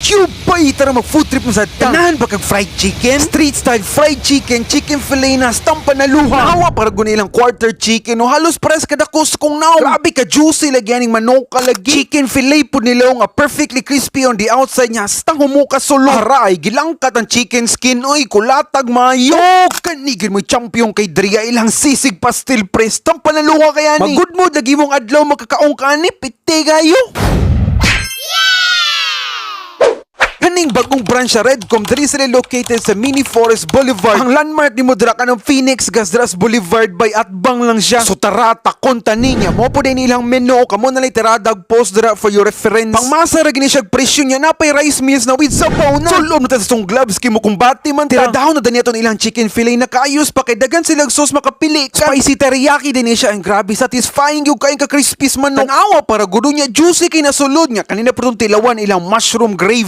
Cube pa itara mag-food trip mo sa tanan ba kag fried chicken? Street style fried chicken, chicken fillet na stampa na luha. Nawa para gunilang quarter chicken o halos pares kada kuskong naw. Grabe ka juicy lagyan ng manok ka lagi. Chicken fillet po nila nga perfectly crispy on the outside niya. Stang humuka solo. Aray, gilangkat ang chicken skin. Uy, kulatag mayo. Kanigin mo champion kay Dria ilang sisig pastil press. Stampa na luha kaya ni. Mag-good mood lagi mong adlaw magkakaong ka ni. Pite kayo. Kaning bagong branch sa Redcom, diri sila located sa Mini Forest Boulevard. Ang landmark ni Mudra ka ng Phoenix Gasdras Boulevard by Atbang lang siya. So tara, takon taninya. Mo po din ilang menu, kamo na literadag post dira for your reference. Pangmasa ra gini siya presyo niya, napay rice meals na with sabaw na. Sulom na ta sa tong gloves, kimo kung bati man. Tiradahon na daniya ilang chicken fillet na kaayos pa kay dagan silang sauce makapili ka. Spicy teriyaki din siya, ang grabe satisfying yung kain ka crispy manok. Tanawa para gudo niya, juicy kay nasulod niya. Kanina po itong tilawan ilang mushroom graves.